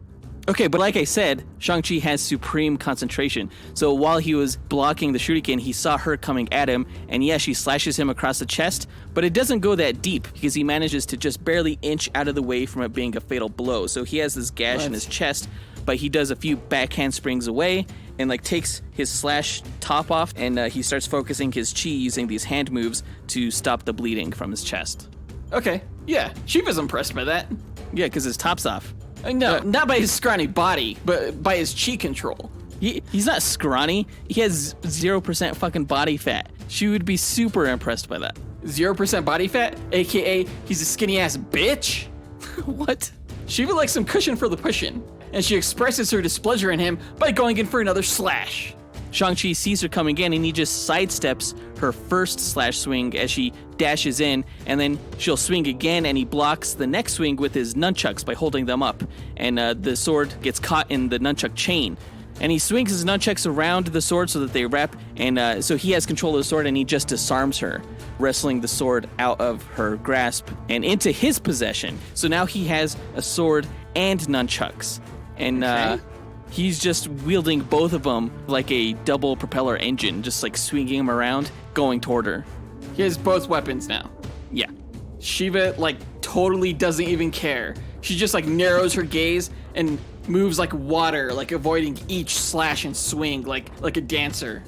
Okay, but like I said, Shang-Chi has supreme concentration. So while he was blocking the shuriken, he saw her coming at him, and yeah, she slashes him across the chest, but it doesn't go that deep because he manages to just barely inch out of the way from it being a fatal blow. So he has this gash in his chest, but he does a few back handsprings away and takes his slash top off, and he starts focusing his chi using these hand moves to stop the bleeding from his chest. Okay, yeah, Shiva's impressed by that. Yeah, because his top's off. No, not by his scrawny body, but by his chi control. He's not scrawny. He has 0% fucking body fat. She would be super impressed by that. 0% body fat, aka he's a skinny ass bitch? What? Shiva likes some cushion for the pushin', and she expresses her displeasure in him by going in for another slash. Shang-Chi sees her coming in, and he just sidesteps her first slash swing as she dashes in, and then she'll swing again, and he blocks the next swing with his nunchucks by holding them up, and the sword gets caught in the nunchuck chain. And he swings his nunchucks around the sword so that they wrap, and so he has control of the sword, and he just disarms her, wrestling the sword out of her grasp and into his possession. So now he has a sword and nunchucks. and he's just wielding both of them like a double propeller engine, just like swinging them around, going toward her. He has both weapons now. Yeah. Shiva, like, totally doesn't even care. She just, like, narrows her gaze and moves like water, like avoiding each slash and swing like a dancer.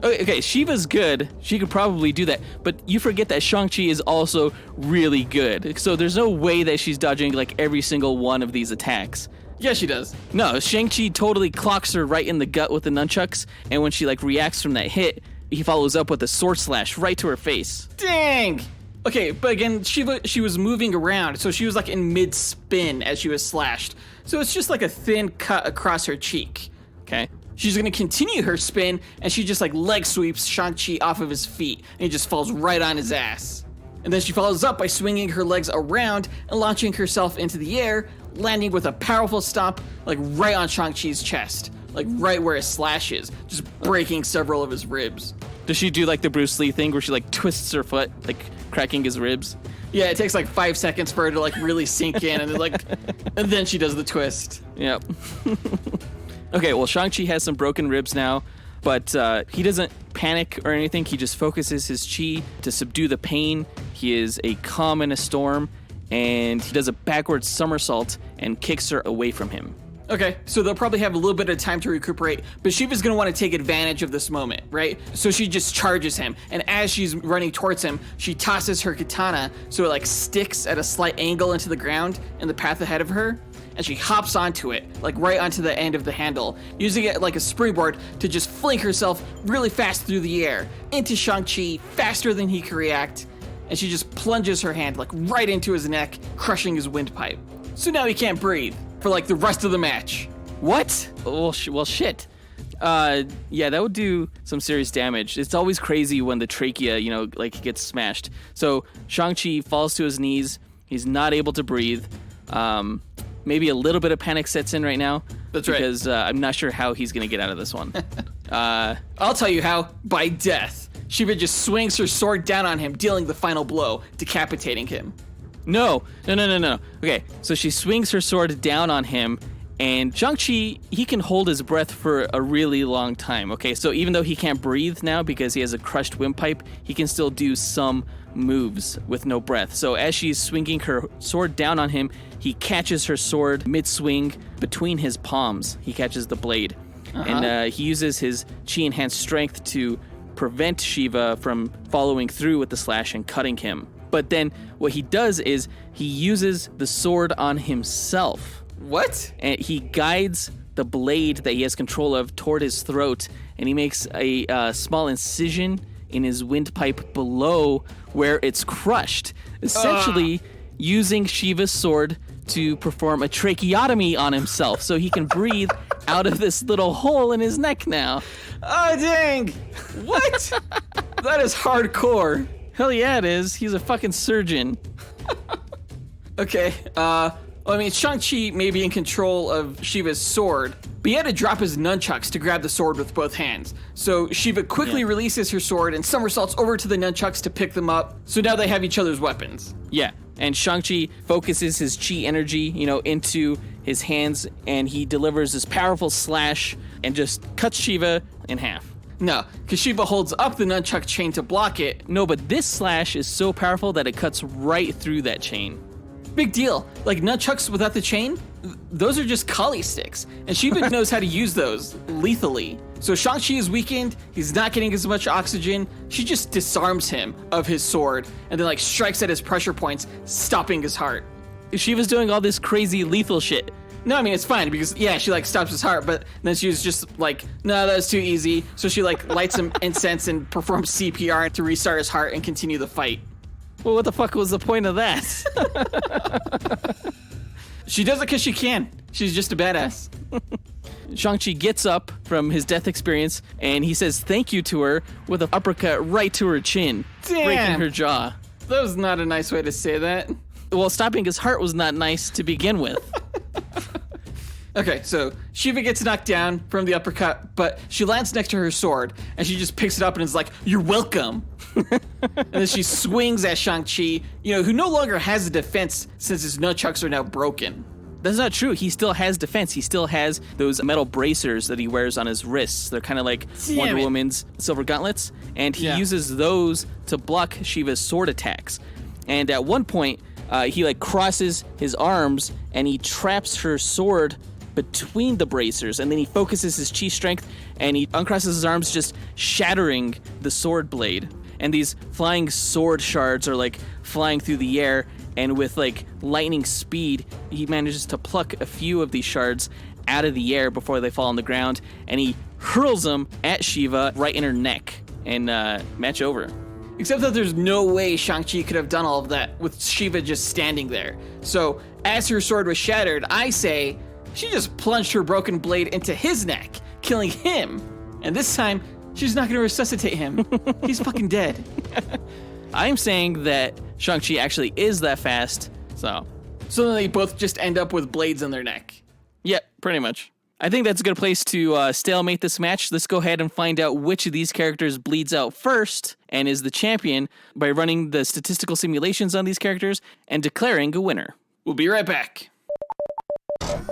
Okay, Shiva's good. She could probably do that. But you forget that Shang-Chi is also really good. So there's no way that she's dodging, like, every single one of these attacks. Yeah, she does. No, Shang-Chi totally clocks her right in the gut with the nunchucks. And when she, like, reacts from that hit, he follows up with a sword slash right to her face. Dang! Okay, but again, she was moving around, so she was, like, in mid-spin as she was slashed. So it's just, like, a thin cut across her cheek. Okay. She's going to continue her spin, and she just, like, leg sweeps Shang-Chi off of his feet, and he just falls right on his ass. And then she follows up by swinging her legs around and launching herself into the air, landing with a powerful stomp, like, right on Shang-Chi's chest, like, right where his slash is, just breaking several of his ribs. Does she do, like, the Bruce Lee thing where she, like, twists her foot, like, cracking his ribs? Yeah, it takes, like, 5 seconds for her to, like, really sink in, and then, like, and then she does the twist. Yep. Okay, well, Shang-Chi has some broken ribs now, but he doesn't panic or anything. He just focuses his chi to subdue the pain. He is a calm in a storm, and he does a backwards somersault and kicks her away from him. Okay, so they'll probably have a little bit of time to recuperate, but Shiva's gonna want to take advantage of this moment, right? So she just charges him, and as she's running towards him, she tosses her katana so it, like, sticks at a slight angle into the ground in the path ahead of her, and she hops onto it, like, right onto the end of the handle, using it like a springboard to just fling herself really fast through the air, into Shang-Chi, faster than he can react, and she just plunges her hand, like, right into his neck, crushing his windpipe. So now he can't breathe for, like, the rest of the match. What? Well, shit. Yeah, that would do some serious damage. It's always crazy when the trachea, like, gets smashed. So Shang-Chi falls to his knees. He's not able to breathe. Maybe a little bit of panic sets in right now. That's right. Because I'm not sure how he's going to get out of this one. I'll tell you how. By death. Shiva just swings her sword down on him, dealing the final blow, decapitating him. No. Okay, so she swings her sword down on him, and Shang-Chi, he can hold his breath for a really long time, okay? So even though he can't breathe now because he has a crushed windpipe, he can still do some moves with no breath. So as she's swinging her sword down on him, he catches her sword mid-swing between his palms. He catches the blade. And he uses his chi-enhanced strength to prevent Shiva from following through with the slash and cutting him. But then what he does is he uses the sword on himself. What? And he guides the blade that he has control of toward his throat, and he makes a small incision in his windpipe below where it's crushed, essentially using Shiva's sword to perform a tracheotomy on himself so he can breathe out of this little hole in his neck now. Oh, dang! What? That is hardcore. Hell yeah, it is. He's a fucking surgeon. Okay, I mean, Shang-Chi may be in control of Shiva's sword, but he had to drop his nunchucks to grab the sword with both hands. So Shiva quickly releases her sword and somersaults over to the nunchucks to pick them up, so now they have each other's weapons. Yeah, and Shang-Chi focuses his chi energy, into his hands, and he delivers this powerful slash and just cuts Shiva in half. No, because Shiva holds up the nunchuck chain to block it. No, but this slash is so powerful that it cuts right through that chain. Big deal. Like, nunchucks without the chain, those are just Kali sticks. And Shiva knows how to use those lethally. So Shang-Chi is weakened, he's not getting as much oxygen, she just disarms him of his sword, and then, like, strikes at his pressure points, stopping his heart. Shiva's doing all this crazy lethal shit. No, I mean, it's fine, because, yeah, she, like, stops his heart, but then she was just like, no, that was too easy. So she, like, lights some incense and performs CPR to restart his heart and continue the fight. Well, what the fuck was the point of that? She does it because she can. She's just a badass. Shang-Chi gets up from his death experience, and he says thank you to her with an uppercut right to her chin, breaking her jaw. That was not a nice way to say that. Well, stopping his heart was not nice to begin with. Okay, so Shiva gets knocked down from the uppercut, but she lands next to her sword, and she just picks it up and is like, "You're welcome." And then she swings at Shang-Chi, who no longer has a defense since his nunchucks are now broken. That's not true. He still has defense. He still has those metal bracers that he wears on his wrists. They're kind of like Wonder Woman's silver gauntlets. And he uses those to block Shiva's sword attacks. And at one point, he like crosses his arms and he traps her sword between the bracers. And then he focuses his chi strength and he uncrosses his arms, just shattering the sword blade. And these flying sword shards are like flying through the air. And with like lightning speed, he manages to pluck a few of these shards out of the air before they fall on the ground, and he hurls them at Shiva right in her neck, and match over. Except that there's no way Shang-Chi could have done all of that with Shiva just standing there. So as her sword was shattered, I say she just plunged her broken blade into his neck, killing him. And this time, she's not going to resuscitate him. He's fucking dead. I'm saying that Shang-Chi actually is that fast, so then they both just end up with blades in their neck. Yep, pretty much. I think that's a good place to stalemate this match. Let's go ahead and find out which of these characters bleeds out first and is the champion by running the statistical simulations on these characters and declaring a winner. We'll be right back. Well,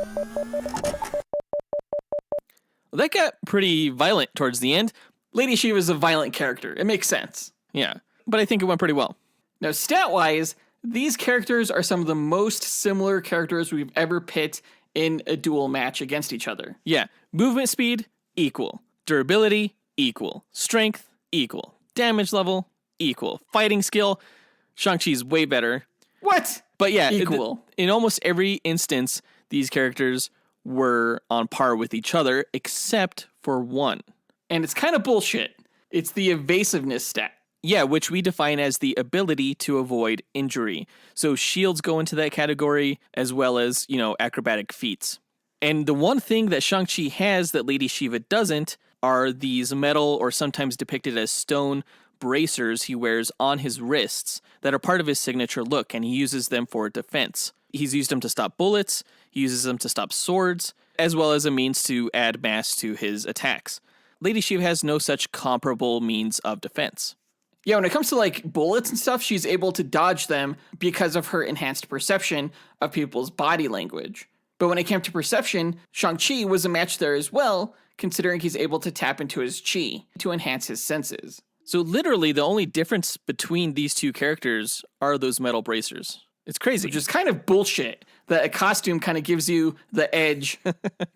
that got pretty violent towards the end. Lady Shiva's a violent character. It makes sense. Yeah, but I think it went pretty well. Now, stat-wise, these characters are some of the most similar characters we've ever pit in a duel match against each other. Yeah, movement speed, equal. Durability, equal. Strength, equal. Damage level, equal. Fighting skill, Shang-Chi's way better. What? But yeah, equal. In almost every instance, these characters were on par with each other, except for one. And it's kind of bullshit. It's the evasiveness stat. Yeah, which we define as the ability to avoid injury. So shields go into that category, as well as, acrobatic feats. And the one thing that Shang-Chi has that Lady Shiva doesn't are these metal, or sometimes depicted as stone, bracers he wears on his wrists that are part of his signature look, and he uses them for defense. He's used them to stop bullets, he uses them to stop swords, as well as a means to add mass to his attacks. Lady Shiva has no such comparable means of defense. Yeah, when it comes to like bullets and stuff, she's able to dodge them because of her enhanced perception of people's body language. But when it came to perception, Shang-Chi was a match there as well, considering he's able to tap into his chi to enhance his senses. So literally the only difference between these two characters are those metal bracers. It's crazy. Which is kind of bullshit that a costume kind of gives you the edge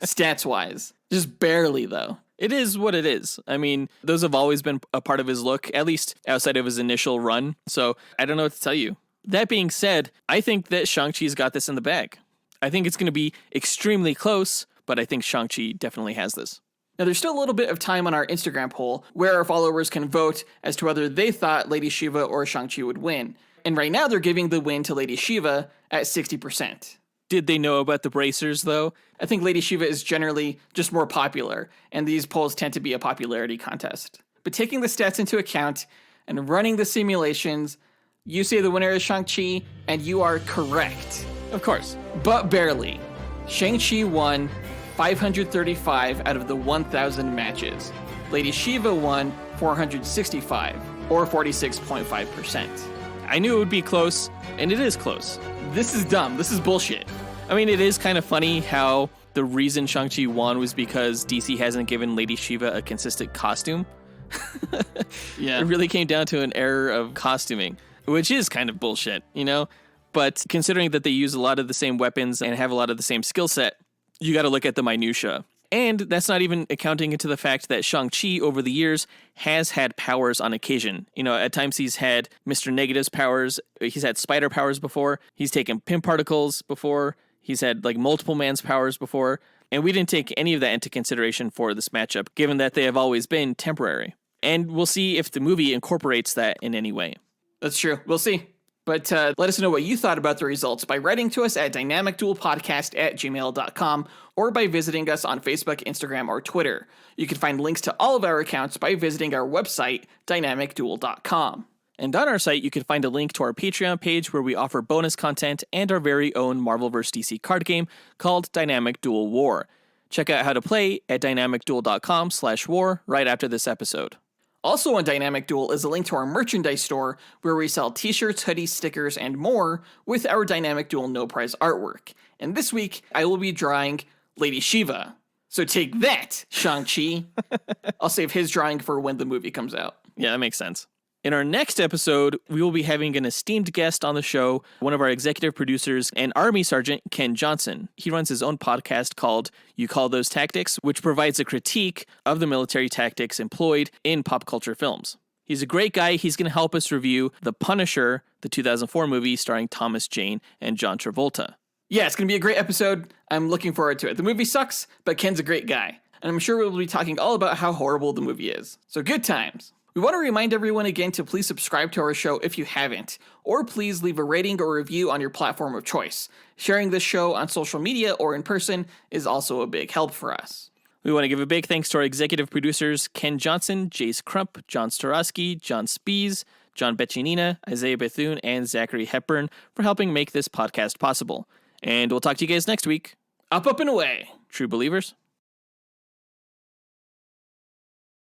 stats-wise. Just barely, though. It is what it is. I mean, those have always been a part of his look, at least outside of his initial run. So I don't know what to tell you. That being said, I think that Shang-Chi's got this in the bag. I think it's going to be extremely close, but I think Shang-Chi definitely has this. Now, there's still a little bit of time on our Instagram poll where our followers can vote as to whether they thought Lady Shiva or Shang-Chi would win. And right now, they're giving the win to Lady Shiva at 60%. Did they know about the bracers, though? I think Lady Shiva is generally just more popular, and these polls tend to be a popularity contest. But taking the stats into account and running the simulations, you say the winner is Shang-Chi, and you are correct. Of course. But barely. Shang-Chi won 535 out of the 1,000 matches. Lady Shiva won 465, or 46.5%. I knew it would be close, and it is close. This is dumb. This is bullshit. I mean, it is kind of funny how the reason Shang-Chi won was because DC hasn't given Lady Shiva a consistent costume. Yeah. It really came down to an error of costuming, which is kind of bullshit, But considering that they use a lot of the same weapons and have a lot of the same skill set, you got to look at the minutia. And that's not even accounting into the fact that Shang-Chi over the years has had powers on occasion. At times he's had Mr. Negative's powers. He's had spider powers before. He's taken pin particles before. He's had multiple man's powers before. And we didn't take any of that into consideration for this matchup, given that they have always been temporary. And we'll see if the movie incorporates that in any way. That's true. We'll see. But let us know what you thought about the results by writing to us at dynamicduelpodcast@gmail.com or by visiting us on Facebook, Instagram, or Twitter. You can find links to all of our accounts by visiting our website, dynamicduel.com. And on our site, you can find a link to our Patreon page where we offer bonus content and our very own Marvel vs. DC card game called Dynamic Duel War. Check out how to play at dynamicduel.com/war right after this episode. Also on Dynamic Duel is a link to our merchandise store where we sell t-shirts, hoodies, stickers, and more with our Dynamic Duel No Prize artwork. And this week, I will be drawing Lady Shiva. So take that, Shang-Chi. I'll save his drawing for when the movie comes out. Yeah, that makes sense. In our next episode, we will be having an esteemed guest on the show, one of our executive producers, an Army Sergeant, Ken Johnson. He runs his own podcast called You Call Those Tactics, which provides a critique of the military tactics employed in pop culture films. He's a great guy. He's going to help us review The Punisher, the 2004 movie starring Thomas Jane and John Travolta. Yeah, it's going to be a great episode. I'm looking forward to it. The movie sucks, but Ken's a great guy. And I'm sure we'll be talking all about how horrible the movie is. So good times. We want to remind everyone again to please subscribe to our show if you haven't, or please leave a rating or review on your platform of choice. Sharing this show on social media or in person is also a big help for us. We want to give a big thanks to our executive producers, Ken Johnson, Jace Crump, John Starosky, John Speas, John Bechinina, Isaiah Bethune, and Zachary Hepburn for helping make this podcast possible. And we'll talk to you guys next week. Up, and away. True believers.